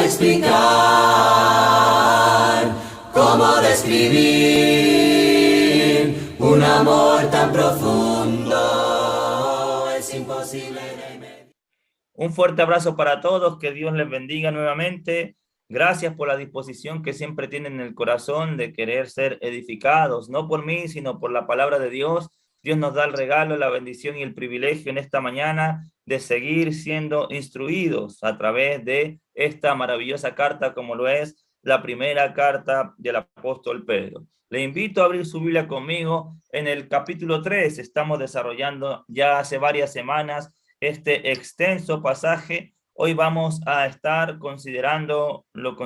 explicar, cómo describir un amor tan profundo, es imposible de medir. Un fuerte abrazo para todos, que Dios les bendiga nuevamente. Gracias por la disposición que siempre tienen en el corazón de querer ser edificados, no por mí, sino por la palabra de Dios. Dios nos da el regalo, la bendición y el privilegio en esta mañana de seguir siendo instruidos a través de esta maravillosa carta, como lo es la primera carta del apóstol Pedro. Le invito a abrir su Biblia conmigo en el capítulo 3. Estamos desarrollando ya hace varias semanas este extenso pasaje. Hoy vamos a estar considerando lo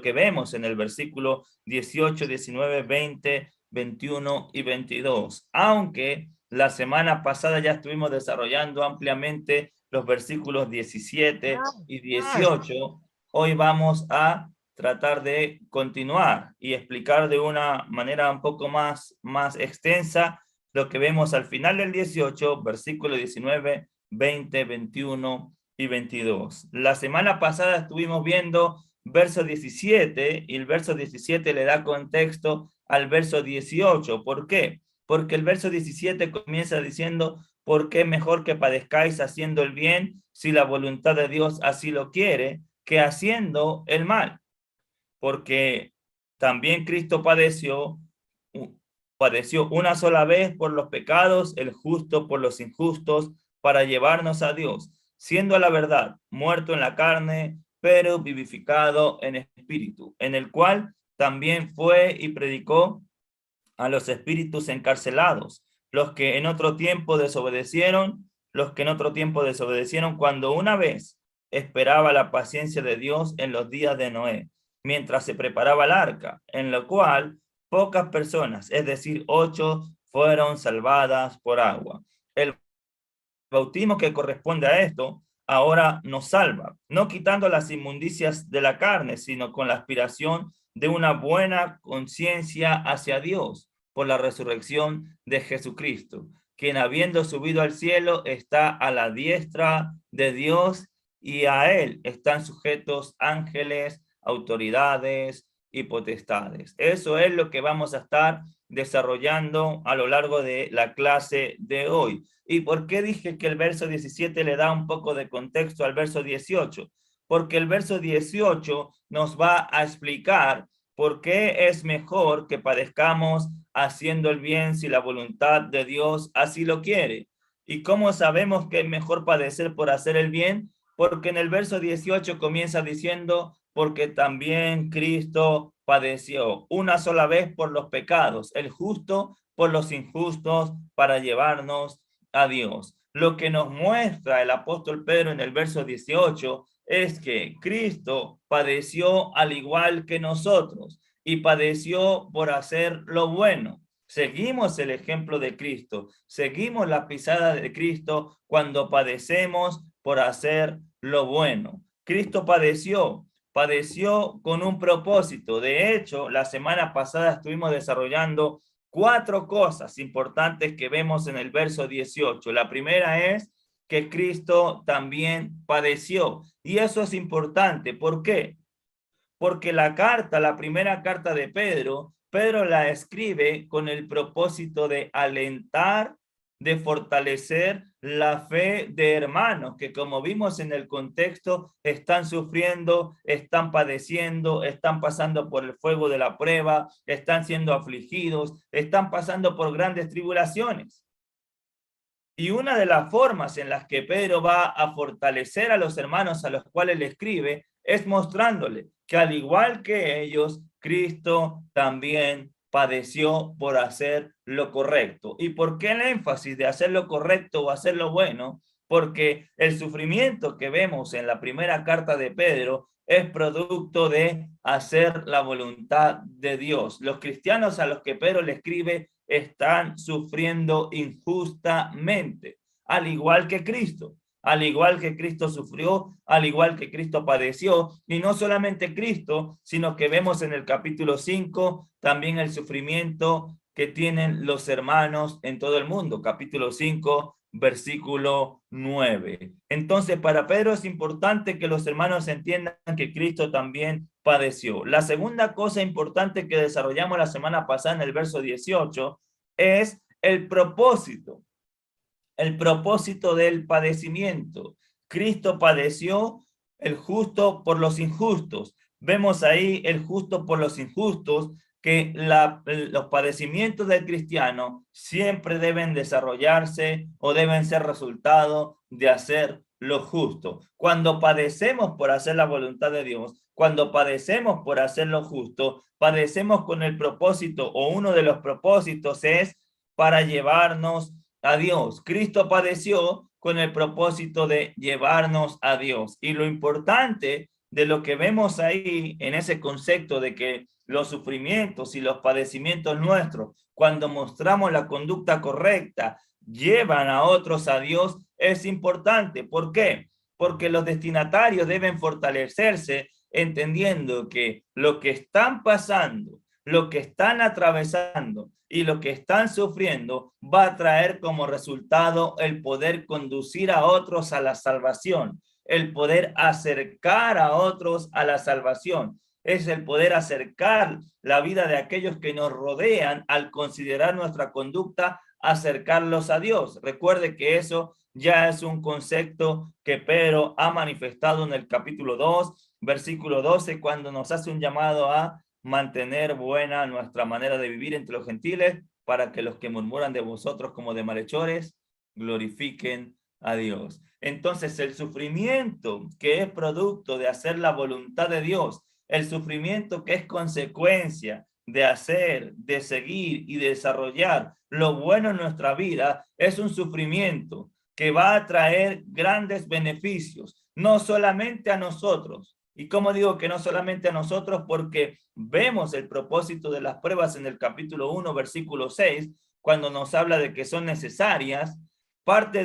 que vemos en el versículo 18, 19, 20, 21 y 22. Aunque la semana pasada ya estuvimos desarrollando ampliamente los versículos 17 y 18, hoy vamos a tratar de continuar y explicar de una manera un poco más extensa lo que vemos al final del 18, versículo 19, 20, 21 y 22. La semana pasada estuvimos viendo verso 17 y el verso 17 le da contexto al verso 18. ¿Por qué? Porque el verso 17 comienza diciendo: porque es mejor que padezcáis haciendo el bien, si la voluntad de Dios así lo quiere, que haciendo el mal. Porque también Cristo padeció una sola vez por los pecados, el justo por los injustos, para llevarnos a Dios, siendo a la verdad muerto en la carne, pero vivificado en espíritu, en el cual también fue y predicó a los espíritus encarcelados, los que en otro tiempo desobedecieron, cuando una vez esperaba la paciencia de Dios en los días de Noé, mientras se preparaba el arca, en lo cual pocas personas, es decir, 8, fueron salvadas por agua. El bautismo que corresponde a esto ahora nos salva, no quitando las inmundicias de la carne, sino con la aspiración de una buena conciencia hacia Dios por la resurrección de Jesucristo, quien habiendo subido al cielo está a la diestra de Dios, y a él están sujetos ángeles, autoridades y potestades. Eso es lo que vamos a estar desarrollando a lo largo de la clase de hoy. ¿Y por qué dije que el verso 17 le da un poco de contexto al verso 18? Porque el verso 18 nos va a explicar por qué es mejor que padezcamos haciendo el bien si la voluntad de Dios así lo quiere. ¿Y cómo sabemos que es mejor padecer por hacer el bien? Porque en el verso 18 comienza diciendo: porque también Cristo padeció una sola vez por los pecados, el justo por los injustos, para llevarnos a Dios. Lo que nos muestra el apóstol Pedro en el verso 18 es que Cristo padeció al igual que nosotros y padeció por hacer lo bueno. Seguimos el ejemplo de Cristo, seguimos la pisada de Cristo cuando padecemos por hacer lo bueno. Cristo padeció con un propósito. De hecho, la semana pasada estuvimos desarrollando 4 cosas importantes que vemos en el verso 18. La primera es que Cristo también padeció. Y eso es importante. ¿Por qué? Porque la primera carta de Pedro la escribe con el propósito de alentar, de fortalecer la fe de hermanos que, como vimos en el contexto, están sufriendo, están padeciendo, están pasando por el fuego de la prueba, están siendo afligidos, están pasando por grandes tribulaciones. Y una de las formas en las que Pedro va a fortalecer a los hermanos a los cuales le escribe es mostrándole que, al igual que ellos, Cristo también padeció por hacer lo correcto. ¿Y por qué el énfasis de hacer lo correcto o hacer lo bueno? Porque el sufrimiento que vemos en la primera carta de Pedro es producto de hacer la voluntad de Dios. Los cristianos a los que Pedro le escribe están sufriendo injustamente, al igual que Cristo. Al igual que Cristo sufrió, al igual que Cristo padeció, y no solamente Cristo, sino que vemos en el capítulo 5 también el sufrimiento que tienen los hermanos en todo el mundo. Capítulo 5, versículo 9. Entonces, para Pedro es importante que los hermanos entiendan que Cristo también padeció. La segunda cosa importante que desarrollamos la semana pasada en el verso 18 es el propósito del padecimiento. Cristo padeció, el justo por los injustos. Vemos ahí el justo por los injustos, que los padecimientos del cristiano siempre deben desarrollarse o deben ser resultado de hacer lo justo. Cuando padecemos por hacer la voluntad de Dios, cuando padecemos por hacer lo justo, padecemos con el propósito, o uno de los propósitos es para llevarnos a Dios. Cristo padeció con el propósito de llevarnos a Dios. Y lo importante de lo que vemos ahí en ese concepto de que los sufrimientos y los padecimientos nuestros, cuando mostramos la conducta correcta, llevan a otros a Dios, es importante. ¿Por qué? Porque los destinatarios deben fortalecerse entendiendo que lo que están pasando, lo que están atravesando y lo que están sufriendo va a traer como resultado el poder conducir a otros a la salvación, el poder acercar a otros a la salvación. Es el poder acercar la vida de aquellos que nos rodean al considerar nuestra conducta, acercarlos a Dios. Recuerde que eso ya es un concepto que Pedro ha manifestado en el capítulo 2, versículo 12, cuando nos hace un llamado a mantener buena nuestra manera de vivir entre los gentiles, para que los que murmuran de vosotros como de malhechores glorifiquen a Dios. Entonces, el sufrimiento que es producto de hacer la voluntad de Dios, el sufrimiento que es consecuencia de hacer, de seguir y de desarrollar lo bueno en nuestra vida, es un sufrimiento que va a traer grandes beneficios, no solamente a nosotros. Y como digo que no solamente a nosotros, porque vemos el propósito de las pruebas en el capítulo 1, versículo 6, cuando nos habla de que son necesarias. Parte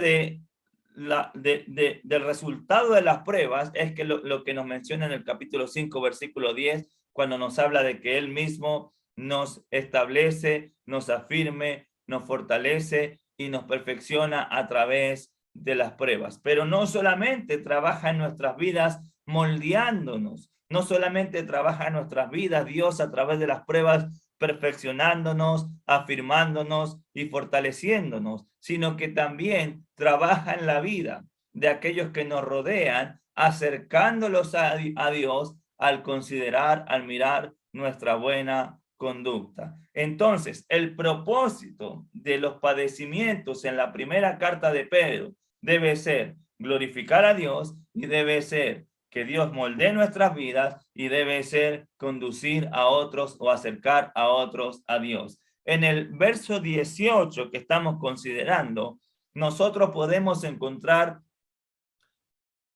del resultado de las pruebas es que lo que nos menciona en el capítulo 5, versículo 10, cuando nos habla de que Él mismo nos establece, nos afirme, nos fortalece y nos perfecciona a través de las pruebas. Pero no solamente trabaja en nuestras vidas moldeándonos, no solamente trabaja en nuestras vidas Dios a través de las pruebas, perfeccionándonos, afirmándonos y fortaleciéndonos, sino que también trabaja en la vida de aquellos que nos rodean, acercándolos a Dios al considerar, al mirar nuestra buena conducta. Entonces, el propósito de los padecimientos en la primera carta de Pedro debe ser glorificar a Dios, y debe ser que Dios moldee nuestras vidas, y debe ser conducir a otros o acercar a otros a Dios. En el verso 18 que estamos considerando, nosotros podemos encontrar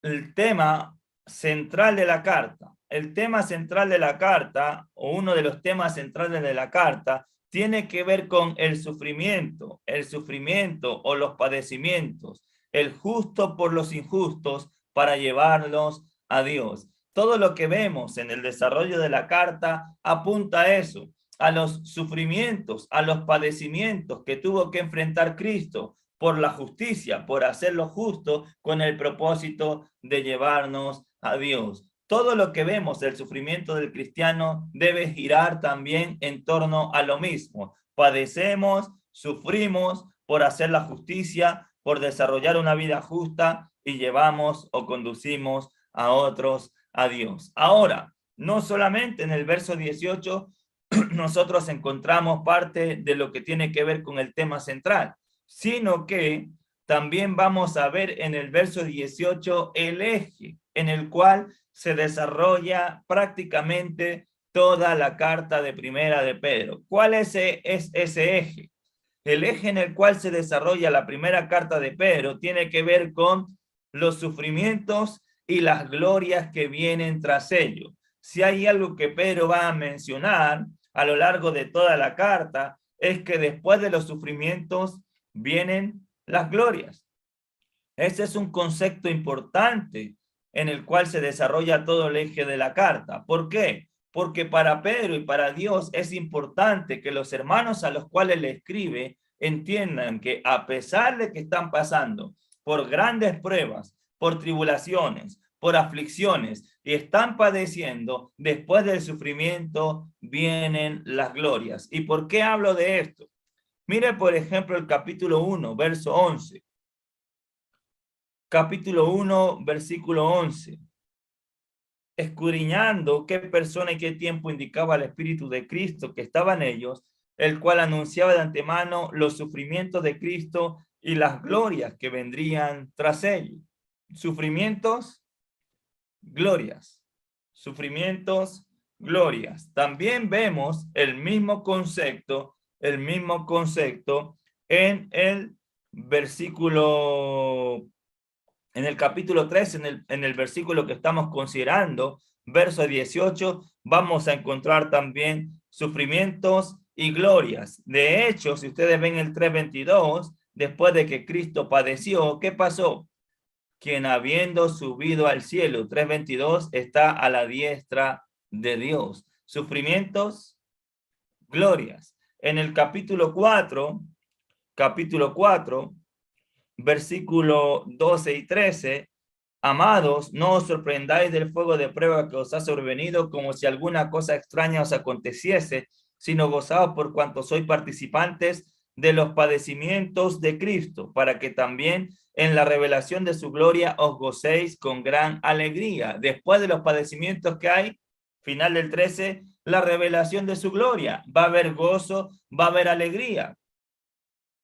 el tema central de la carta. El tema central de la carta, o uno de los temas centrales de la carta, tiene que ver con el sufrimiento o los padecimientos, el justo por los injustos para llevarlos a Dios. Todo lo que vemos en el desarrollo de la carta apunta a eso, a los sufrimientos, a los padecimientos que tuvo que enfrentar Cristo por la justicia, por hacer lo justo con el propósito de llevarnos a Dios. Todo lo que vemos del sufrimiento del cristiano debe girar también en torno a lo mismo. Padecemos, sufrimos por hacer la justicia, por desarrollar una vida justa, y llevamos o conducimos a otros a Dios. Ahora, no solamente en el verso 18 nosotros encontramos parte de lo que tiene que ver con el tema central, sino que también vamos a ver en el verso 18 el eje en el cual se desarrolla prácticamente toda la carta de primera de Pedro. ¿Cuál es ese eje? El eje en el cual se desarrolla la primera carta de Pedro tiene que ver con los sufrimientos y las glorias que vienen tras ello. Si hay algo que Pedro va a mencionar a lo largo de toda la carta, es que después de los sufrimientos vienen las glorias. Ese es un concepto importante en el cual se desarrolla todo el eje de la carta. ¿Por qué? Porque para Pedro y para Dios es importante que los hermanos a los cuales le escribe entiendan que a pesar de que están pasando por grandes pruebas, por tribulaciones, por aflicciones y están padeciendo, después del sufrimiento vienen las glorias. ¿Y por qué hablo de esto? Mire, por ejemplo, el capítulo 1, verso 11. Capítulo 1, versículo 11. Escudriñando qué persona y qué tiempo indicaba el Espíritu de Cristo que estaba en ellos, el cual anunciaba de antemano los sufrimientos de Cristo y las glorias que vendrían tras ellos. Sufrimientos, glorias. Sufrimientos, glorias. También vemos el mismo concepto en el versículo, en el capítulo 3, en el versículo que estamos considerando, verso 18, vamos a encontrar también sufrimientos y glorias. De hecho, si ustedes ven el 3:22, después de que Cristo padeció, ¿qué pasó? Quien habiendo subido al cielo, 3:22, está a la diestra de Dios. Sufrimientos, glorias. En el capítulo 4, versículo 12 y 13, amados, no os sorprendáis del fuego de prueba que os ha sobrevenido como si alguna cosa extraña os aconteciese, sino gozaos por cuanto sois participantes de los padecimientos de Cristo, para que también en la revelación de su gloria os gocéis con gran alegría. Después de los padecimientos que hay, final del 13, la revelación de su gloria. Va a haber gozo, va a haber alegría.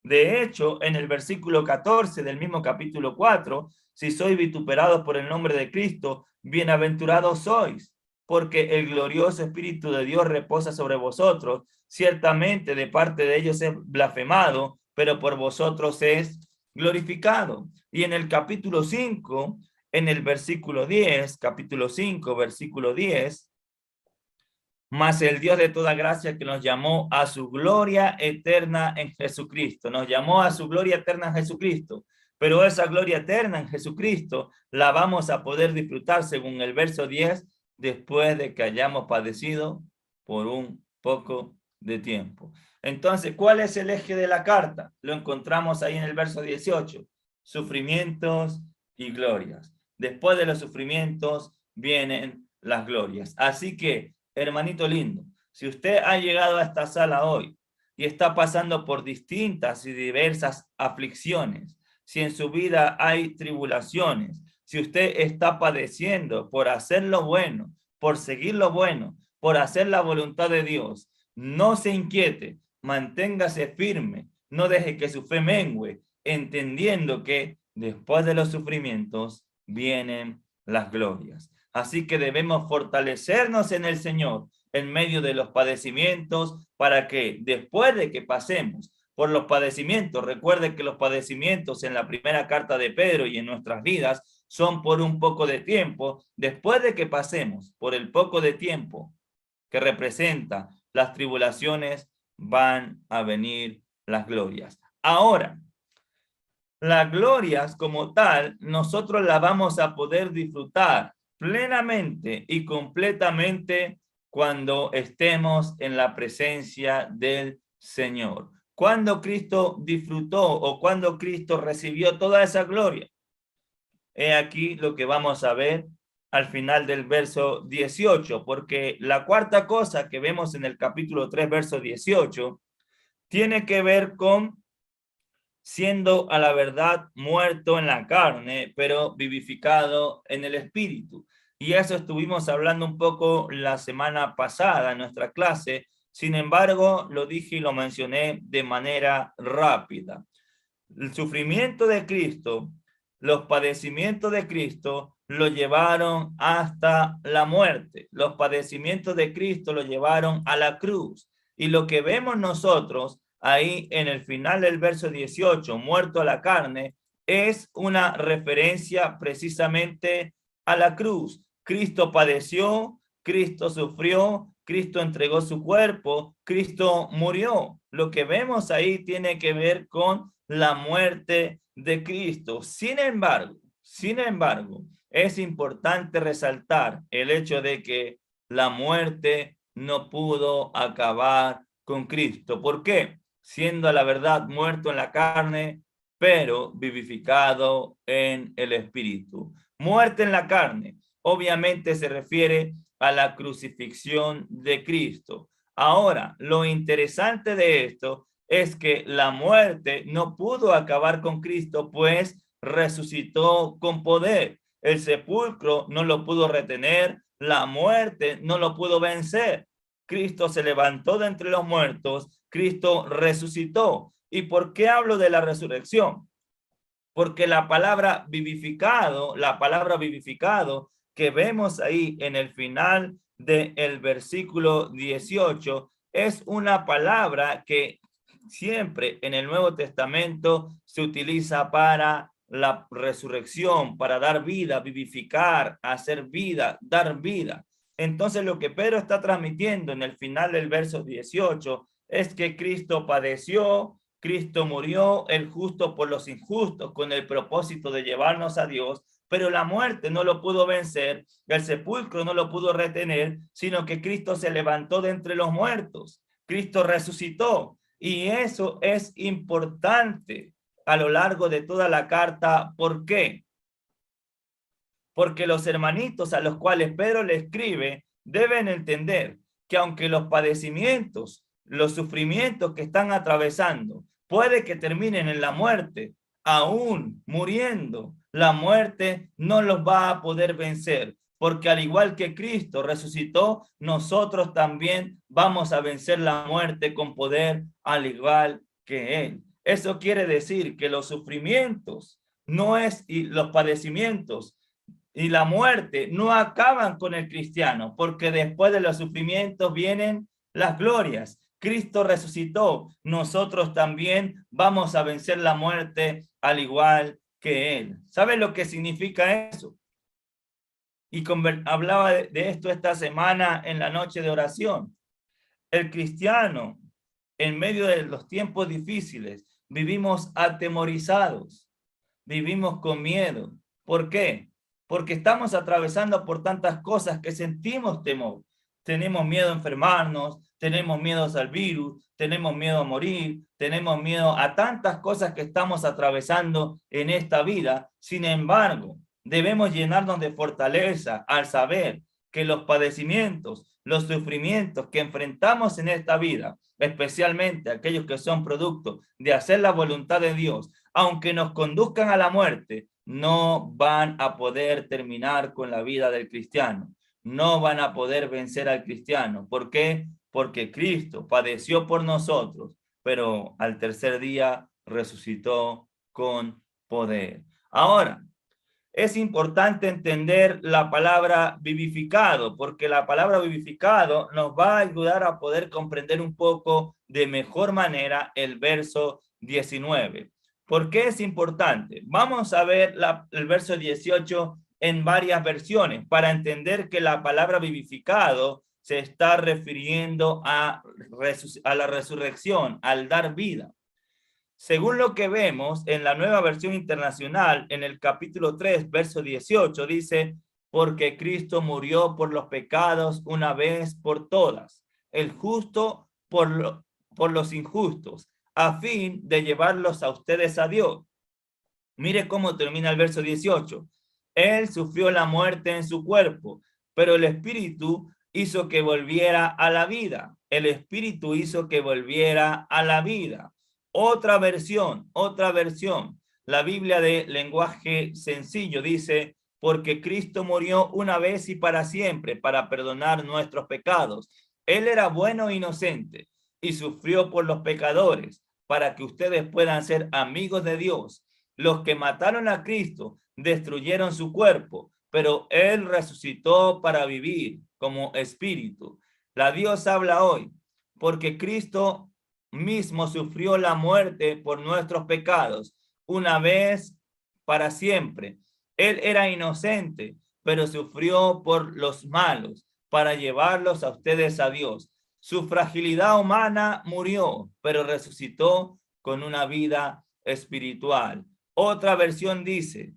De hecho, en el versículo 14 del mismo capítulo 4, si sois vituperados por el nombre de Cristo, bienaventurados sois, porque el glorioso Espíritu de Dios reposa sobre vosotros. Ciertamente de parte de ellos es blasfemado, pero por vosotros es glorificado. Y en el capítulo 5, en el versículo 10, capítulo 5, versículo 10, mas el Dios de toda gracia que nos llamó a su gloria eterna en Jesucristo. Nos llamó a su gloria eterna en Jesucristo. Pero esa gloria eterna en Jesucristo la vamos a poder disfrutar, según el verso 10, después de que hayamos padecido por un poco de tiempo. Entonces, ¿cuál es el eje de la carta? Lo encontramos ahí en el verso 18. Sufrimientos y glorias. Después de los sufrimientos vienen las glorias. Así que, hermanito lindo, si usted ha llegado a esta sala hoy y está pasando por distintas y diversas aflicciones, si en su vida hay tribulaciones, si usted está padeciendo por hacer lo bueno, por seguir lo bueno, por hacer la voluntad de Dios, no se inquiete, manténgase firme, no deje que su fe mengue, entendiendo que después de los sufrimientos vienen las glorias. Así que debemos fortalecernos en el Señor en medio de los padecimientos para que después de que pasemos por los padecimientos, recuerde que los padecimientos en la primera carta de Pedro y en nuestras vidas son por un poco de tiempo. Después de que pasemos por el poco de tiempo que representa las tribulaciones, van a venir las glorias. Ahora, las glorias como tal, nosotros las vamos a poder disfrutar plenamente y completamente cuando estemos en la presencia del Señor. Cuando Cristo disfrutó o cuando Cristo recibió toda esa gloria. He aquí lo que vamos a ver al final del verso 18, porque la cuarta cosa que vemos en el capítulo 3, verso 18, tiene que ver con siendo a la verdad muerto en la carne, pero vivificado en el espíritu. Y eso estuvimos hablando un poco la semana pasada en nuestra clase. Sin embargo, lo dije y lo mencioné de manera rápida. El sufrimiento de Cristo, los padecimientos de Cristo lo llevaron hasta la muerte. Los padecimientos de Cristo lo llevaron a la cruz. Y lo que vemos nosotros ahí en el final del verso 18, muerto a la carne, es una referencia precisamente a la cruz. Cristo padeció, Cristo sufrió, Cristo entregó su cuerpo, Cristo murió. Lo que vemos ahí tiene que ver con la muerte de Cristo. Sin embargo, es importante resaltar el hecho de que la muerte no pudo acabar con Cristo. ¿Por qué? siendo a la verdad muerto en la carne, pero vivificado en el espíritu. Muerte en la carne, obviamente se refiere a la crucifixión de Cristo. Ahora, lo interesante de esto es que la muerte no pudo acabar con Cristo, pues resucitó con poder. El sepulcro no lo pudo retener, la muerte no lo pudo vencer. Cristo se levantó de entre los muertos, Cristo resucitó. ¿Y por qué hablo de la resurrección? Porque la palabra vivificado que vemos ahí en el final del versículo 18, es una palabra que siempre en el Nuevo Testamento se utiliza para la resurrección, para dar vida, vivificar, hacer vida, dar vida. Entonces lo que Pedro está transmitiendo en el final del verso 18 es que Cristo padeció, Cristo murió, el justo por los injustos, con el propósito de llevarnos a Dios, pero la muerte no lo pudo vencer, el sepulcro no lo pudo retener, sino que Cristo se levantó de entre los muertos, Cristo resucitó, y eso es importante a lo largo de toda la carta. ¿Por qué? Porque los hermanitos a los cuales Pedro le escribe deben entender que aunque los padecimientos, los sufrimientos que están atravesando, puede que terminen en la muerte, aún muriendo, la muerte no los va a poder vencer, porque al igual que Cristo resucitó, nosotros también vamos a vencer la muerte con poder, al igual que Él. Eso quiere decir que los sufrimientos y los padecimientos y la muerte no acaban con el cristiano, porque después de los sufrimientos vienen las glorias. Cristo resucitó, nosotros también vamos a vencer la muerte al igual que Él. ¿Sabe lo que significa eso? Y hablaba de esto esta semana en la noche de oración. El cristiano, en medio de los tiempos difíciles, vivimos atemorizados, vivimos con miedo. ¿Por qué? Porque estamos atravesando por tantas cosas que sentimos temor. Tenemos miedo a enfermarnos, tenemos miedo al virus, tenemos miedo a morir, tenemos miedo a tantas cosas que estamos atravesando en esta vida. Sin embargo, debemos llenarnos de fortaleza al saber que los padecimientos, los sufrimientos que enfrentamos en esta vida, especialmente aquellos que son producto de hacer la voluntad de Dios, aunque nos conduzcan a la muerte, no van a poder terminar con la vida del cristiano. No van a poder vencer al cristiano. ¿Por qué? Porque Cristo padeció por nosotros, pero al tercer día resucitó con poder. Ahora, es importante entender la palabra vivificado, porque la palabra vivificado nos va a ayudar a poder comprender un poco de mejor manera el verso 19. ¿Por qué es importante? Vamos a ver el verso 18 en varias versiones para entender que la palabra vivificado se está refiriendo a la resurrección, al dar vida. Según lo que vemos en la Nueva Versión Internacional, en el capítulo 3, verso 18, dice, porque Cristo murió por los pecados una vez por todas, el justo por los injustos, a fin de llevarlos a ustedes a Dios. Mire cómo termina el verso 18. Él sufrió la muerte en su cuerpo, pero el Espíritu hizo que volviera a la vida. El Espíritu hizo que volviera a la vida. Otra versión. La Biblia de lenguaje sencillo dice, porque Cristo murió una vez y para siempre para perdonar nuestros pecados. Él era bueno e inocente y sufrió por los pecadores para que ustedes puedan ser amigos de Dios. Los que mataron a Cristo destruyeron su cuerpo, pero Él resucitó para vivir como espíritu. La Dios habla hoy, porque Cristo mismo sufrió la muerte por nuestros pecados, una vez para siempre. Él era inocente, pero sufrió por los malos, para llevarlos a ustedes a Dios. Su fragilidad humana murió, pero resucitó con una vida espiritual. Otra versión dice,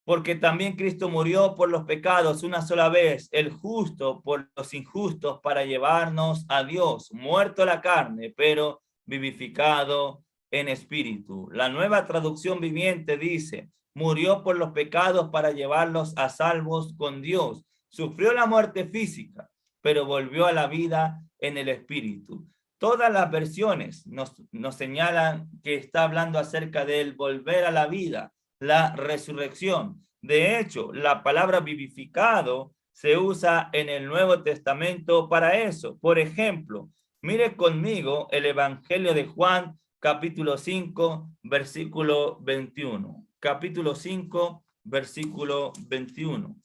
porque también Cristo murió por los pecados una sola vez, el justo por los injustos, para llevarnos a Dios, muerto la carne, pero vivificado en espíritu. La Nueva Traducción Viviente dice, murió por los pecados para llevarlos a salvos con Dios. Sufrió la muerte física, pero volvió a la vida en el espíritu. Todas las versiones nos señalan que está hablando acerca del volver a la vida, la resurrección. De hecho, la palabra vivificado se usa en el Nuevo Testamento para eso. Por ejemplo, mire conmigo el Evangelio de Juan, capítulo 5, versículo 21. Capítulo 5, versículo 21.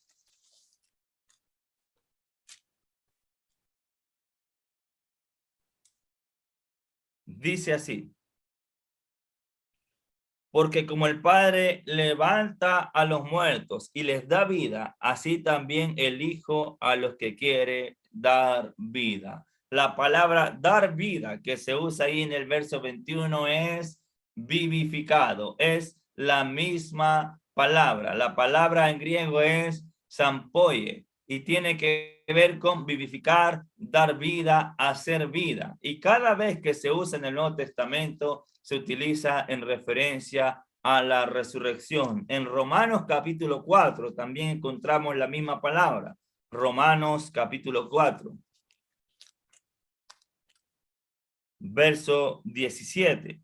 Dice así, porque como el Padre levanta a los muertos y les da vida, así también el Hijo a los que quiere dar vida. La palabra dar vida que se usa ahí en el verso 21 es vivificado, es la misma palabra. La palabra en griego es sampoie y tiene que ver con vivificar, dar vida, hacer vida. Y cada vez que se usa en el Nuevo Testamento, se utiliza en referencia a la resurrección. En Romanos capítulo 4 también encontramos la misma palabra. Romanos capítulo 4. Verso 17.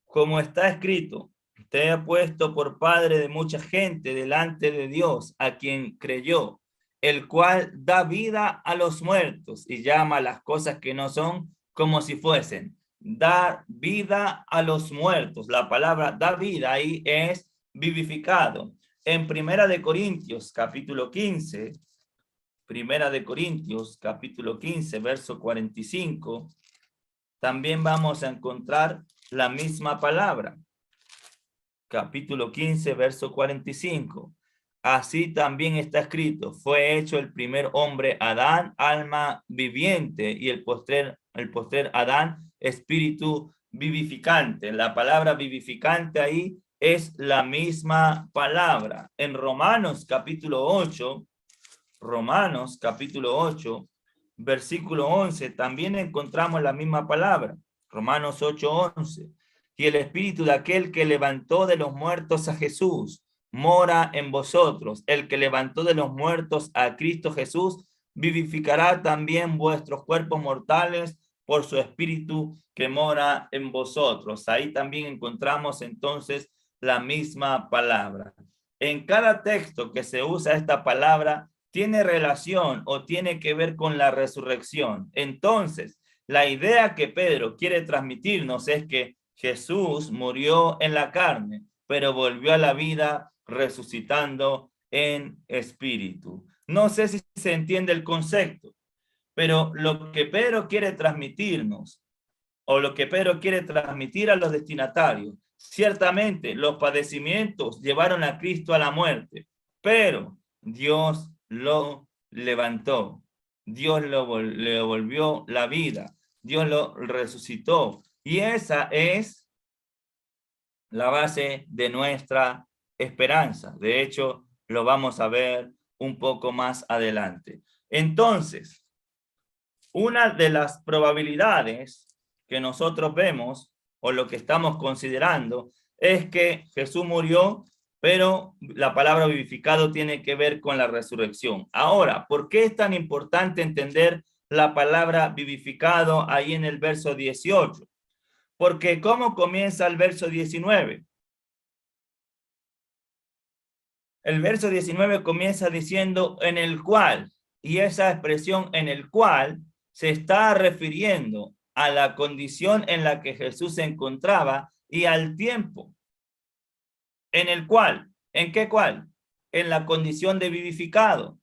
Como está escrito, te he puesto por padre de mucha gente delante de Dios, a quien creyó, el cual da vida a los muertos y llama a las cosas que no son como si fuesen. Dar vida a los muertos. La palabra da vida ahí es vivificado. En Primera de Corintios, capítulo 15, Primera de Corintios, capítulo 15, verso 45, también vamos a encontrar la misma palabra. Capítulo 15, verso 45. Así también está escrito, fue hecho el primer hombre Adán, alma viviente, y el postrer Adán, espíritu vivificante. La palabra vivificante ahí es la misma palabra. En Romanos capítulo 8, versículo 11, también encontramos la misma palabra. Romanos 8, 11. Y el espíritu de aquel que levantó de los muertos a Jesús mora en vosotros. El que levantó de los muertos a Cristo Jesús vivificará también vuestros cuerpos mortales por su espíritu que mora en vosotros. Ahí también encontramos entonces la misma palabra. En cada texto que se usa esta palabra tiene relación o tiene que ver con la resurrección. Entonces, la idea que Pedro quiere transmitirnos es que Jesús murió en la carne, pero volvió a la vida resucitando en espíritu. No sé si se entiende el concepto, pero lo que Pedro quiere transmitirnos, o lo que Pedro quiere transmitir a los destinatarios, ciertamente los padecimientos llevaron a Cristo a la muerte, pero Dios lo levantó, Dios le volvió la vida, Dios lo resucitó. Y esa es la base de nuestra esperanza. De hecho, lo vamos a ver un poco más adelante. Entonces, una de las probabilidades que nosotros vemos, o lo que estamos considerando, es que Jesús murió, pero la palabra vivificado tiene que ver con la resurrección. Ahora, ¿por qué es tan importante entender la palabra vivificado ahí en el verso 18? Porque ¿cómo comienza el verso 19? El verso 19 comienza diciendo en el cual, y esa expresión en el cual se está refiriendo a la condición en la que Jesús se encontraba y al tiempo. En el cual, ¿en qué cual? En la condición de vivificado.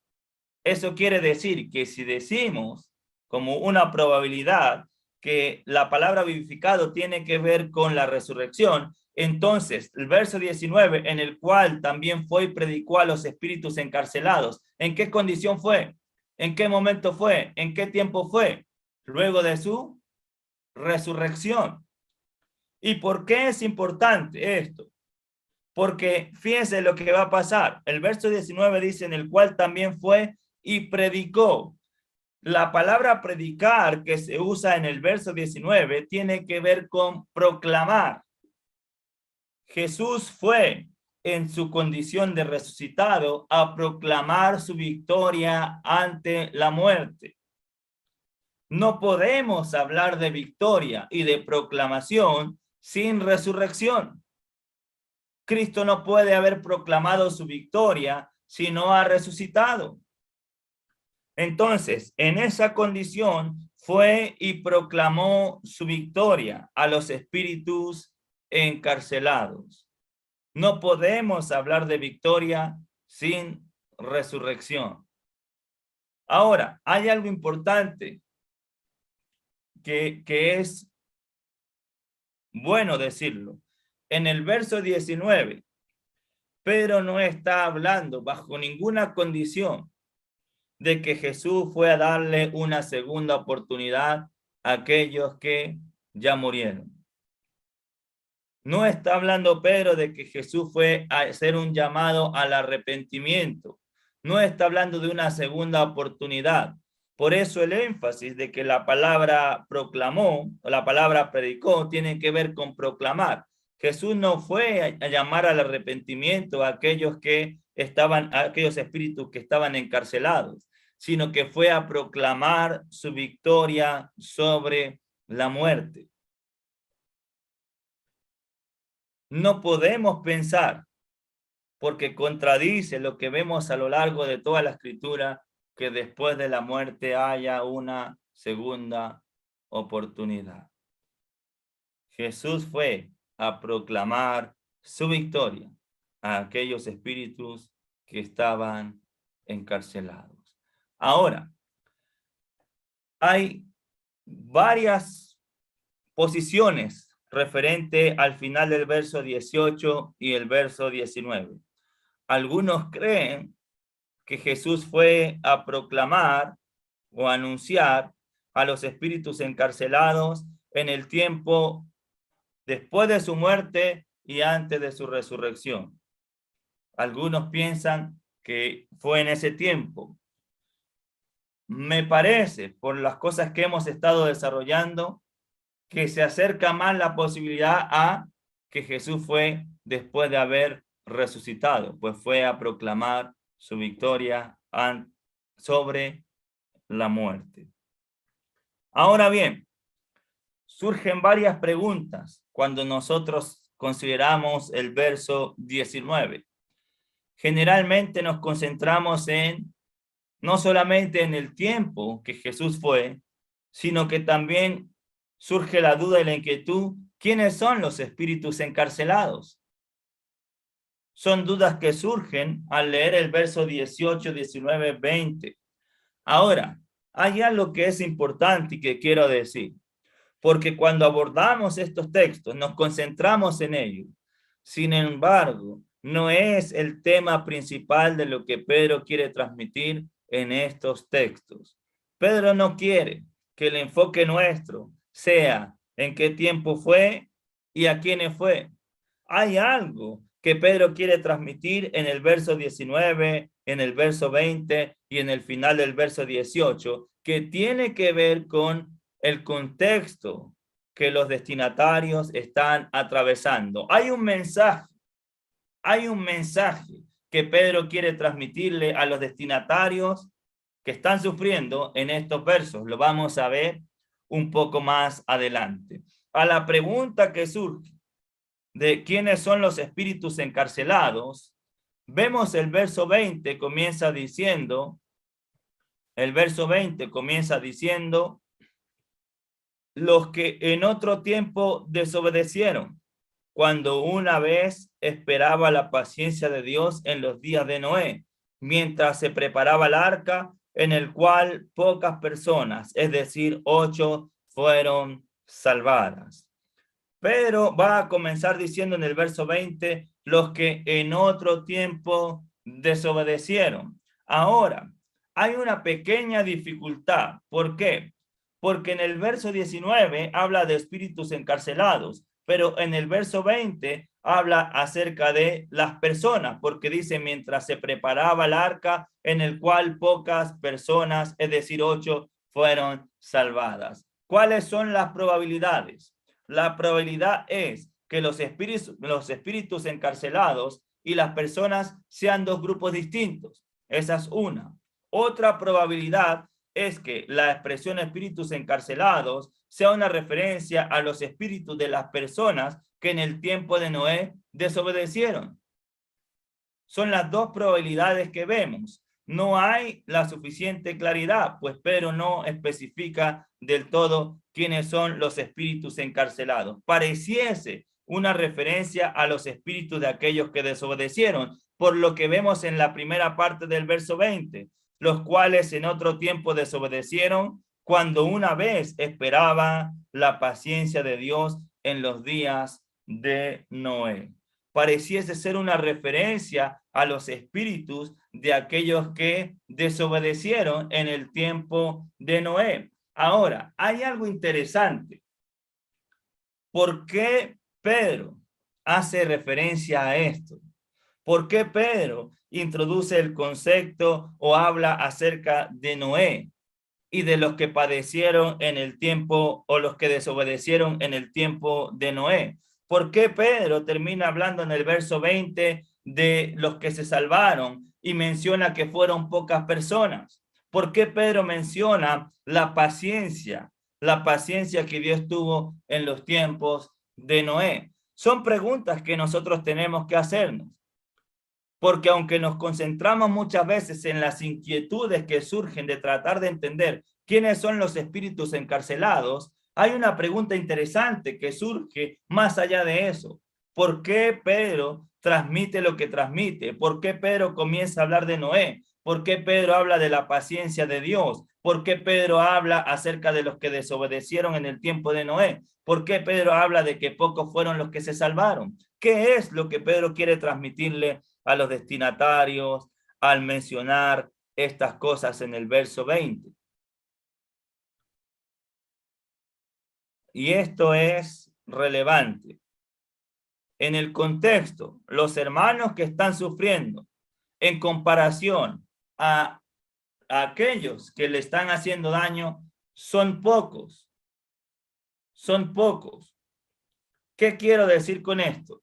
Eso quiere decir que si decimos como una probabilidad que la palabra vivificado tiene que ver con la resurrección, entonces el verso 19, en el cual también fue y predicó a los espíritus encarcelados, ¿en qué condición fue? ¿En qué momento fue? ¿En qué tiempo fue? Luego de su resurrección. ¿Y por qué es importante esto? Porque fíjense lo que va a pasar. El verso 19 dice, en el cual también fue y predicó. La palabra predicar que se usa en el verso 19 tiene que ver con proclamar. Jesús fue en su condición de resucitado a proclamar su victoria ante la muerte. No podemos hablar de victoria y de proclamación sin resurrección. Cristo no puede haber proclamado su victoria si no ha resucitado. Entonces, en esa condición fue y proclamó su victoria a los espíritus encarcelados. No podemos hablar de victoria sin resurrección. Ahora, hay algo importante que es bueno decirlo. En el verso 19, Pedro no está hablando bajo ninguna condición de que Jesús fue a darle una segunda oportunidad a aquellos que ya murieron. No está hablando Pedro de que Jesús fue a hacer un llamado al arrepentimiento. No está hablando de una segunda oportunidad. Por eso el énfasis de que la palabra proclamó o la palabra predicó tiene que ver con proclamar. Jesús no fue a llamar al arrepentimiento a aquellos a aquellos espíritus que estaban encarcelados, sino que fue a proclamar su victoria sobre la muerte. No podemos pensar, porque contradice lo que vemos a lo largo de toda la escritura, que después de la muerte haya una segunda oportunidad. Jesús fue a proclamar su victoria a aquellos espíritus que estaban encarcelados. Ahora, hay varias posiciones referente al final del verso 18 y el verso 19. Algunos creen que Jesús fue a proclamar o anunciar a los espíritus encarcelados en el tiempo después de su muerte y antes de su resurrección. Algunos piensan que fue en ese tiempo. Me parece, por las cosas que hemos estado desarrollando, que se acerca más la posibilidad a que Jesús fue después de haber resucitado, pues fue a proclamar su victoria sobre la muerte. Ahora bien, surgen varias preguntas cuando nosotros consideramos el verso 19. Generalmente nos concentramos no solamente en el tiempo que Jesús fue, sino que también surge la duda y la inquietud, ¿quiénes son los espíritus encarcelados? Son dudas que surgen al leer el verso 18, 19, 20. Ahora, hay algo que es importante y que quiero decir, porque cuando abordamos estos textos nos concentramos en ellos. Sin embargo, no es el tema principal de lo que Pedro quiere transmitir en estos textos. Pedro no quiere que el enfoque nuestro sea en qué tiempo fue y a quiénes fue. Hay algo que Pedro quiere transmitir en el verso 19, en el verso 20 y en el final del verso 18, que tiene que ver con el contexto que los destinatarios están atravesando. Hay un mensaje que Pedro quiere transmitirle a los destinatarios que están sufriendo en estos versos. Lo vamos a ver un poco más adelante. A la pregunta que surge de quiénes son los espíritus encarcelados, vemos el verso 20 comienza diciendo, los que en otro tiempo desobedecieron, cuando una vez esperaba la paciencia de Dios en los días de Noé, mientras se preparaba el arca, en el cual pocas personas, es decir, 8, fueron salvadas. Pero va a comenzar diciendo en el verso 20, los que en otro tiempo desobedecieron. Ahora, hay una pequeña dificultad. ¿Por qué? Porque en el verso 19 habla de espíritus encarcelados, pero en el verso 20 habla acerca de las personas, porque dice, mientras se preparaba el arca, en el cual pocas personas, es decir, 8, fueron salvadas. ¿Cuáles son las probabilidades? La probabilidad es que los espíritus encarcelados y las personas sean dos grupos distintos. Esa es una. Otra probabilidad es que la expresión espíritus encarcelados sea una referencia a los espíritus de las personas que en el tiempo de Noé desobedecieron. Son las dos probabilidades que vemos. No hay la suficiente claridad, pues Pedro no especifica del todo quiénes son los espíritus encarcelados. Pareciese una referencia a los espíritus de aquellos que desobedecieron, por lo que vemos en la primera parte del verso 20, los cuales en otro tiempo desobedecieron cuando una vez esperaba la paciencia de Dios en los días de Noé. Pareciese ser una referencia a los espíritus de aquellos que desobedecieron en el tiempo de Noé. Ahora, hay algo interesante. ¿Por qué Pedro hace referencia a esto? ¿Por qué Pedro introduce el concepto o habla acerca de Noé y de los que padecieron en el tiempo o los que desobedecieron en el tiempo de Noé? ¿Por qué Pedro termina hablando en el verso 20 de los que se salvaron y menciona que fueron pocas personas? ¿Por qué Pedro menciona la paciencia que Dios tuvo en los tiempos de Noé? Son preguntas que nosotros tenemos que hacernos. Porque aunque nos concentramos muchas veces en las inquietudes que surgen de tratar de entender quiénes son los espíritus encarcelados, hay una pregunta interesante que surge más allá de eso. ¿Por qué Pedro transmite lo que transmite? ¿Por qué Pedro comienza a hablar de Noé? ¿Por qué Pedro habla de la paciencia de Dios? ¿Por qué Pedro habla acerca de los que desobedecieron en el tiempo de Noé? ¿Por qué Pedro habla de que pocos fueron los que se salvaron? ¿Qué es lo que Pedro quiere transmitirle a los destinatarios al mencionar estas cosas en el verso 20? Y esto es relevante. En el contexto, los hermanos que están sufriendo en comparación a aquellos que le están haciendo daño son pocos. Son pocos. ¿Qué quiero decir con esto?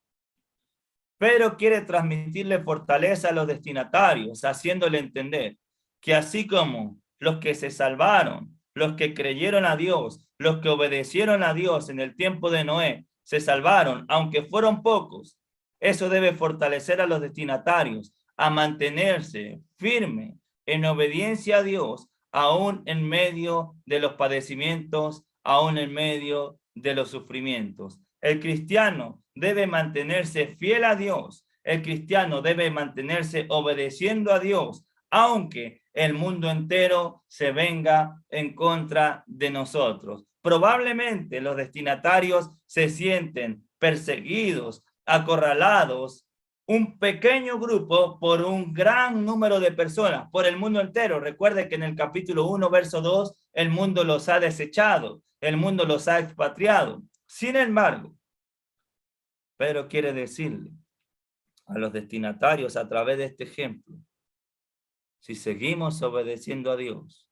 Pedro quiere transmitirle fortaleza a los destinatarios, haciéndole entender que así como los que se salvaron, los que creyeron a Dios, los que obedecieron a Dios en el tiempo de Noé, se salvaron, aunque fueron pocos, eso debe fortalecer a los destinatarios a mantenerse firme en obediencia a Dios, aún en medio de los padecimientos, aún en medio de los sufrimientos. El cristiano debe mantenerse fiel a Dios. El cristiano debe mantenerse obedeciendo a Dios, aunque el mundo entero se venga en contra de nosotros. Probablemente los destinatarios se sienten perseguidos, acorralados, un pequeño grupo por un gran número de personas, por el mundo entero. Recuerde que en el capítulo 1, verso 2, el mundo los ha desechado, el mundo los ha expatriado. Sin embargo, Pedro quiere decirle a los destinatarios a través de este ejemplo, si seguimos obedeciendo a Dios,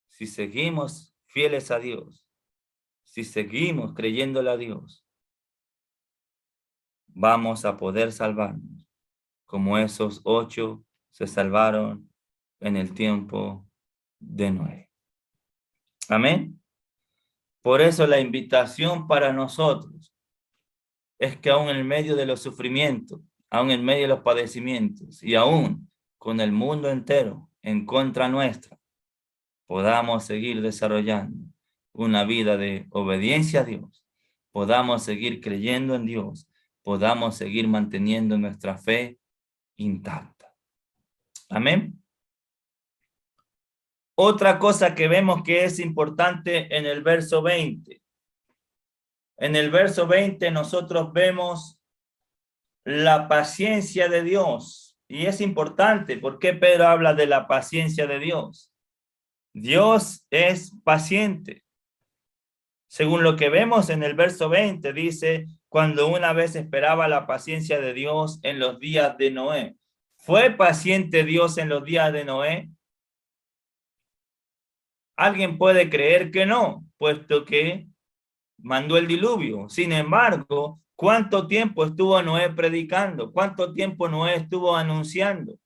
si seguimos fieles a Dios, si seguimos creyéndole a Dios, vamos a poder salvarnos, como esos 8 se salvaron en el tiempo de Noé. Amén. Por eso la invitación para nosotros es que aún en medio de los sufrimientos, aún en medio de los padecimientos y aún con el mundo entero en contra nuestra, podamos seguir desarrollando una vida de obediencia a Dios, podamos seguir creyendo en Dios, podamos seguir manteniendo nuestra fe intacta. Amén. Otra cosa que vemos que es importante en el verso 20. En el verso 20 nosotros vemos la paciencia de Dios. Y es importante. ¿Por qué Pedro habla de la paciencia de Dios? Dios es paciente. Según lo que vemos en el verso 20, dice, cuando una vez esperaba la paciencia de Dios en los días de Noé. ¿Fue paciente Dios en los días de Noé? Alguien puede creer que no, puesto que mandó el diluvio. Sin embargo, ¿cuánto tiempo estuvo Noé predicando? ¿Cuánto tiempo Noé estuvo anunciando?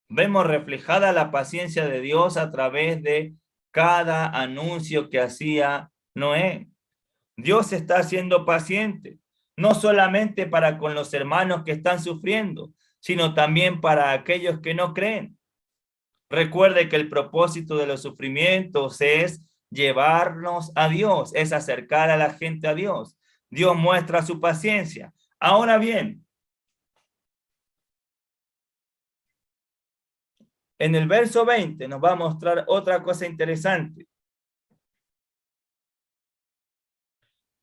Vemos reflejada la paciencia de Dios a través de cada anuncio que hacía Noé. Dios está siendo paciente, no solamente para con los hermanos que están sufriendo, sino también para aquellos que no creen. Recuerde que el propósito de los sufrimientos es llevarnos a Dios, es acercar a la gente a Dios. Dios muestra su paciencia. Ahora bien, en el verso 20 nos va a mostrar otra cosa interesante.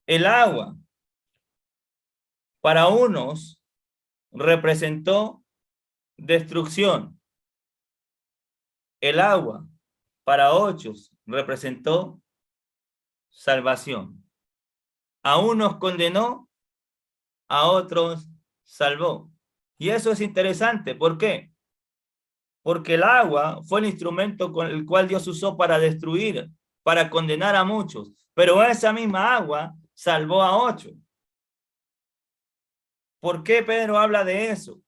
El agua para unos representó destrucción. El agua para otros representó salvación. A unos condenó, a otros salvó. Y eso es interesante. ¿Por qué? Porque el agua fue el instrumento con el cual Dios usó para destruir, para condenar a muchos. Pero esa misma agua salvó a 8. ¿Por qué Pedro habla de eso?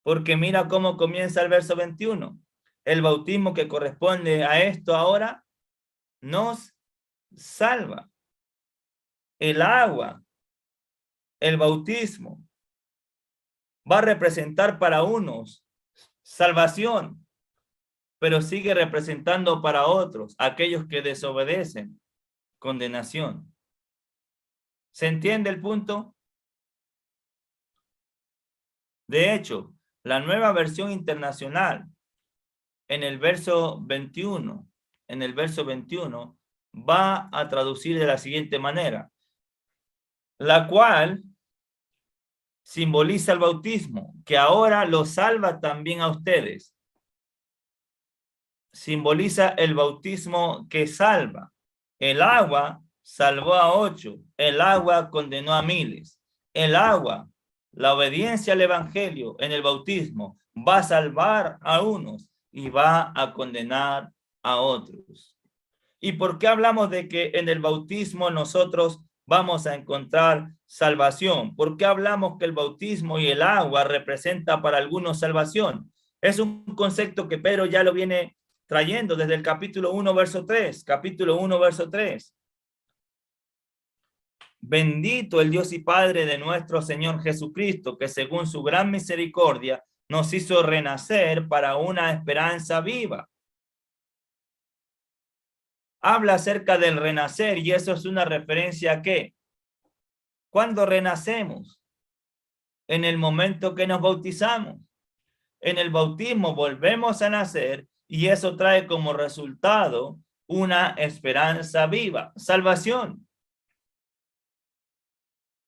Porque mira cómo comienza el verso 21. El bautismo que corresponde a esto ahora nos salva. El agua, el bautismo, va a representar para unos salvación, pero sigue representando para otros, aquellos que desobedecen, condenación. ¿Se entiende el punto? De hecho, la nueva versión internacional, en el verso 21, va a traducir de la siguiente manera, la cual simboliza el bautismo, que ahora lo salva también a ustedes. Simboliza el bautismo que salva. El agua salvó a 8, el agua condenó a miles. El agua, la obediencia al evangelio en el bautismo, va a salvar a unos y va a condenar a otros. ¿Y por qué hablamos de que en el bautismo nosotros vamos a encontrar salvación? ¿Por qué hablamos que el bautismo y el agua representa para algunos salvación? Es un concepto que Pedro ya lo viene trayendo desde el capítulo 1, verso 3. Capítulo 1, verso 3. Bendito el Dios y Padre de nuestro Señor Jesucristo, que según su gran misericordia nos hizo renacer para una esperanza viva. Habla acerca del renacer y eso es una referencia a ¿qué? ¿Cuándo renacemos? En el momento que nos bautizamos. En el bautismo volvemos a nacer y eso trae como resultado una esperanza viva, salvación.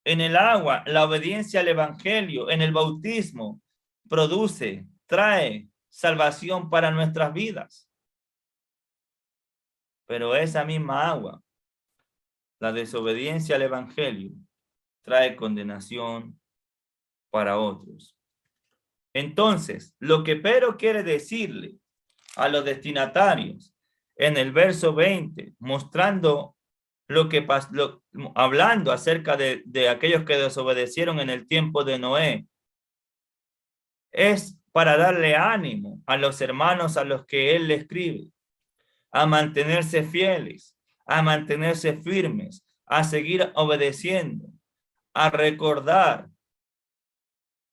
En el agua, la obediencia al evangelio, en el bautismo, trae salvación para nuestras vidas. Pero esa misma agua, la desobediencia al evangelio, trae condenación para otros. Entonces, lo que Pedro quiere decirle a los destinatarios en el verso 20, mostrando hablando acerca de aquellos que desobedecieron en el tiempo de Noé, es para darle ánimo a los hermanos a los que él le escribe, a mantenerse fieles, a mantenerse firmes, a seguir obedeciendo, a recordar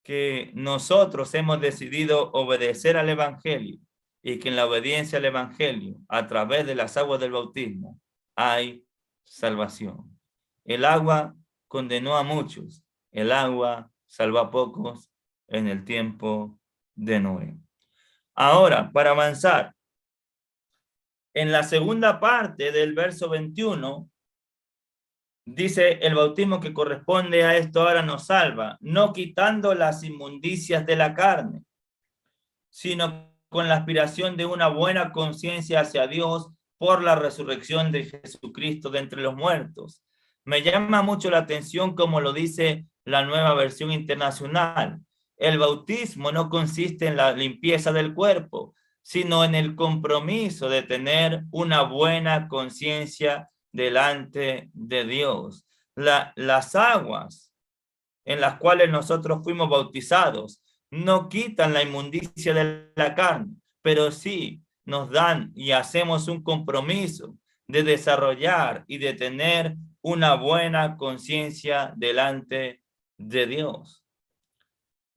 que nosotros hemos decidido obedecer al evangelio y que en la obediencia al evangelio, a través de las aguas del bautismo, hay salvación. El agua condenó a muchos, el agua salvó a pocos en el tiempo de Noé. Ahora, para avanzar, en la segunda parte del verso 21, dice, el bautismo que corresponde a esto ahora nos salva, no quitando las inmundicias de la carne, sino con la aspiración de una buena conciencia hacia Dios por la resurrección de Jesucristo de entre los muertos. Me llama mucho la atención como lo dice la Nueva Versión Internacional. El bautismo no consiste en la limpieza del cuerpo, sino en el compromiso de tener una buena conciencia delante de Dios. Las aguas en las cuales nosotros fuimos bautizados no quitan la inmundicia de la carne, pero sí nos dan y hacemos un compromiso de desarrollar y de tener una buena conciencia delante de Dios.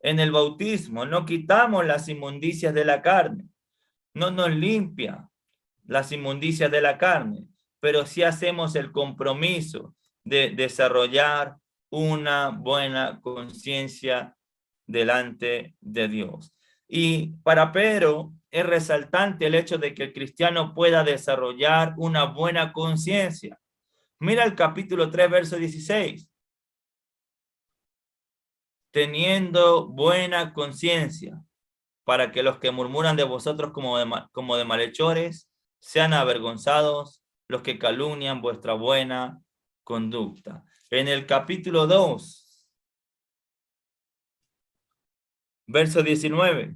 En el bautismo no quitamos las inmundicias de la carne, no nos limpia las inmundicias de la carne, pero sí hacemos el compromiso de desarrollar una buena conciencia delante de Dios. Y para Pedro es resaltante el hecho de que el cristiano pueda desarrollar una buena conciencia. Mira el capítulo 3, verso 16. Teniendo buena conciencia, para que los que murmuran de vosotros como de malhechores sean avergonzados los que calumnian vuestra buena conducta. En el capítulo 2, verso 19.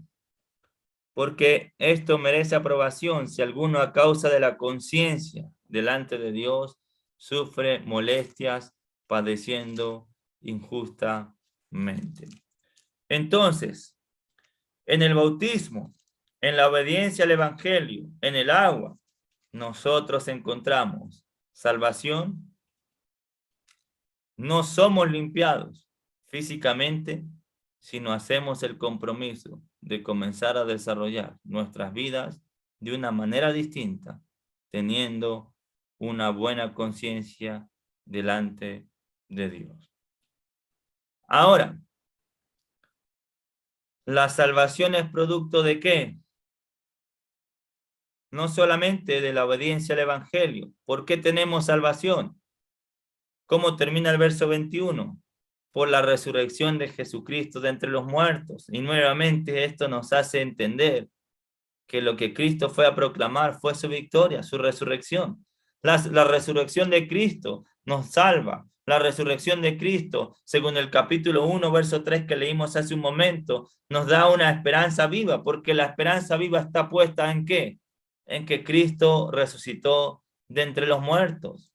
Porque esto merece aprobación si alguno a causa de la conciencia delante de Dios sufre molestias padeciendo injustamente. Entonces, en el bautismo, en la obediencia al evangelio, en el agua, nosotros encontramos salvación. No somos limpiados físicamente, sino hacemos el compromiso de comenzar a desarrollar nuestras vidas de una manera distinta, teniendo una buena conciencia delante de Dios. Ahora, ¿la salvación es producto de qué? No solamente de la obediencia al evangelio. ¿Por qué tenemos salvación? ¿Cómo termina el verso 21? Por la resurrección de Jesucristo de entre los muertos. Y nuevamente esto nos hace entender que lo que Cristo fue a proclamar fue su victoria, su resurrección. La resurrección de Cristo nos salva. La resurrección de Cristo, según el capítulo 1, verso 3 que leímos hace un momento, nos da una esperanza viva, porque la esperanza viva está puesta ¿en qué? En que Cristo resucitó de entre los muertos.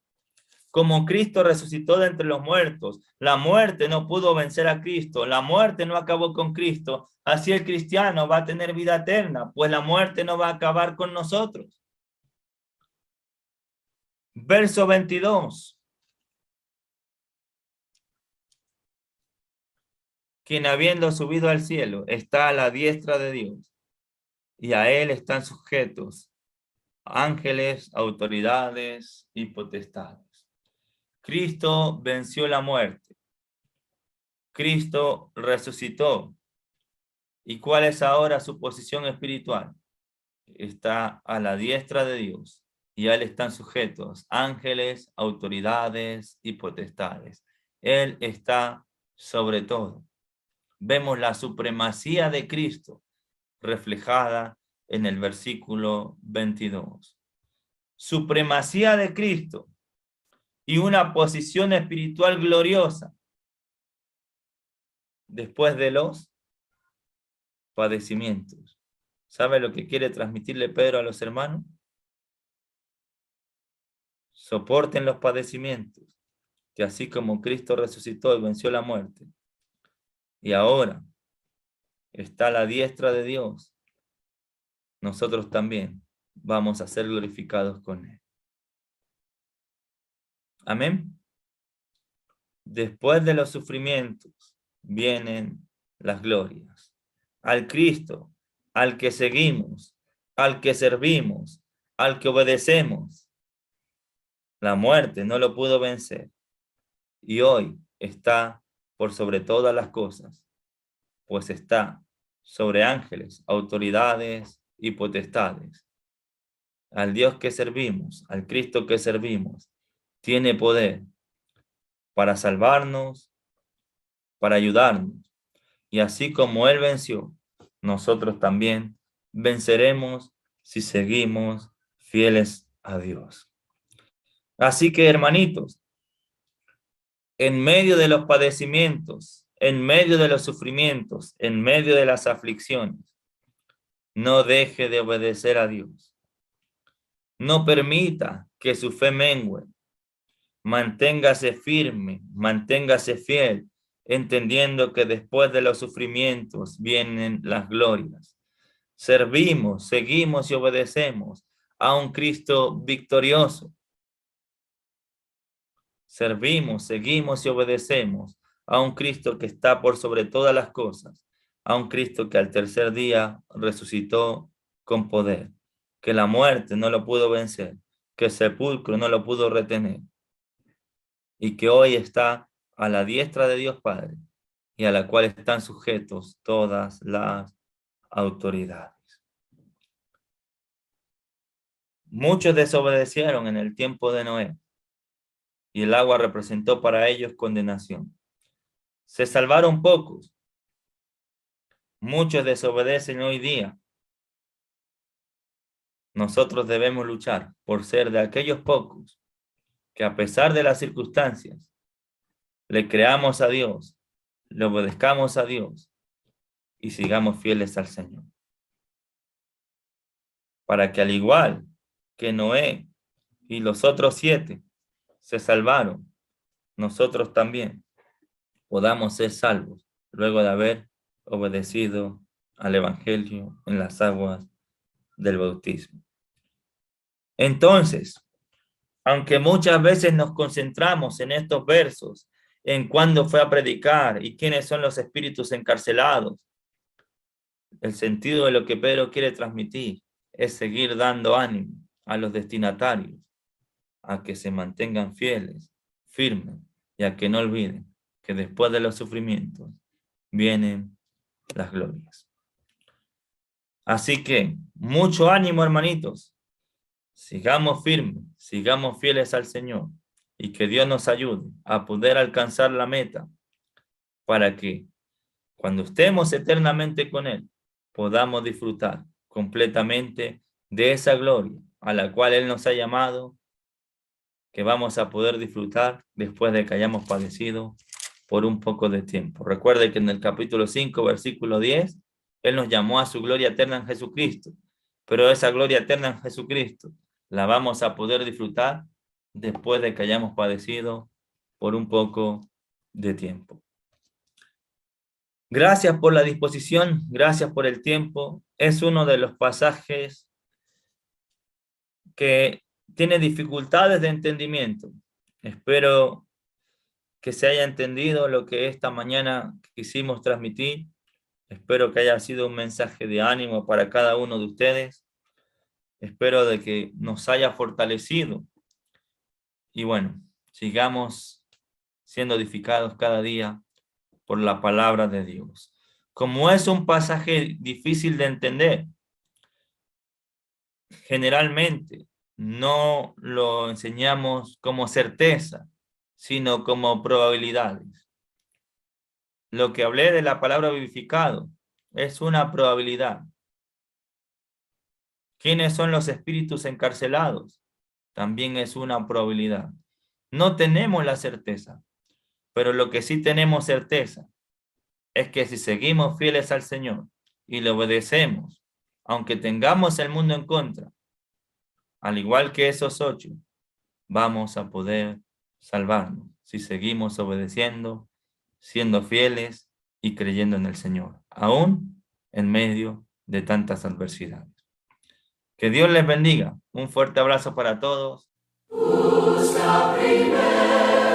Como Cristo resucitó de entre los muertos, la muerte no pudo vencer a Cristo, la muerte no acabó con Cristo, así el cristiano va a tener vida eterna, pues la muerte no va a acabar con nosotros. Verso 22. Quien habiendo subido al cielo está a la diestra de Dios, y a él están sujetos ángeles, autoridades y potestades. Cristo venció la muerte. Cristo resucitó. ¿Y cuál es ahora su posición espiritual? Está a la diestra de Dios y a él están sujetos ángeles, autoridades y potestades. Él está sobre todo. Vemos la supremacía de Cristo reflejada en el versículo 22. Supremacía de Cristo y una posición espiritual gloriosa después de los padecimientos. ¿Sabe lo que quiere transmitirle Pedro a los hermanos? Soporten los padecimientos, que así como Cristo resucitó y venció la muerte, y ahora está a la diestra de Dios, nosotros también vamos a ser glorificados con Él. Amén. Después de los sufrimientos vienen las glorias. Al Cristo, al que seguimos, al que servimos, al que obedecemos, la muerte no lo pudo vencer. Y hoy está por sobre todas las cosas, pues está sobre ángeles, autoridades y potestades. Al Dios que servimos, al Cristo que servimos, tiene poder para salvarnos, para ayudarnos. Y así como Él venció, nosotros también venceremos si seguimos fieles a Dios. Así que, hermanitos, en medio de los padecimientos, en medio de los sufrimientos, en medio de las aflicciones, no deje de obedecer a Dios. No permita que su fe mengue. Manténgase firme, manténgase fiel, entendiendo que después de los sufrimientos vienen las glorias. Servimos, seguimos y obedecemos a un Cristo victorioso. Servimos, seguimos y obedecemos a un Cristo que está por sobre todas las cosas, a un Cristo que al tercer día resucitó con poder, que la muerte no lo pudo vencer, que el sepulcro no lo pudo retener, y que hoy está a la diestra de Dios Padre, y a la cual están sujetos todas las autoridades. Muchos desobedecieron en el tiempo de Noé, y el agua representó para ellos condenación. Se salvaron pocos. Muchos desobedecen hoy día. Nosotros debemos luchar por ser de aquellos pocos que, a pesar de las circunstancias, le creamos a Dios, le obedezcamos a Dios y sigamos fieles al Señor. Para que, al igual que Noé y los otros 7 se salvaron, nosotros también podamos ser salvos luego de haber obedecido al Evangelio en las aguas del bautismo. Entonces, aunque muchas veces nos concentramos en estos versos, en cuándo fue a predicar y quiénes son los espíritus encarcelados, el sentido de lo que Pedro quiere transmitir es seguir dando ánimo a los destinatarios, a que se mantengan fieles, firmes, y a que no olviden que después de los sufrimientos vienen las glorias. Así que, mucho ánimo, hermanitos. Sigamos firmes, sigamos fieles al Señor, y que Dios nos ayude a poder alcanzar la meta, para que cuando estemos eternamente con Él, podamos disfrutar completamente de esa gloria a la cual Él nos ha llamado, que vamos a poder disfrutar después de que hayamos padecido por un poco de tiempo. Recuerde que en el capítulo 5, versículo 10, Él nos llamó a su gloria eterna en Jesucristo, pero esa gloria eterna en Jesucristo la vamos a poder disfrutar después de que hayamos padecido por un poco de tiempo. Gracias por la disposición, gracias por el tiempo. Es uno de los pasajes que tiene dificultades de entendimiento. Espero que se haya entendido lo que esta mañana quisimos transmitir. Espero que haya sido un mensaje de ánimo para cada uno de ustedes. Espero de que nos haya fortalecido. Y bueno, sigamos siendo edificados cada día por la palabra de Dios. Como es un pasaje difícil de entender, generalmente no lo enseñamos como certeza, sino como probabilidades. Lo que hablé de la palabra vivificado es una probabilidad. ¿Quiénes son los espíritus encarcelados? También es una probabilidad. No tenemos la certeza, pero lo que sí tenemos certeza es que si seguimos fieles al Señor y le obedecemos, aunque tengamos el mundo en contra, al igual que esos 8, vamos a poder salvarnos si seguimos obedeciendo, siendo fieles y creyendo en el Señor, aún en medio de tantas adversidades. Que Dios les bendiga. Un fuerte abrazo para todos. Busca primero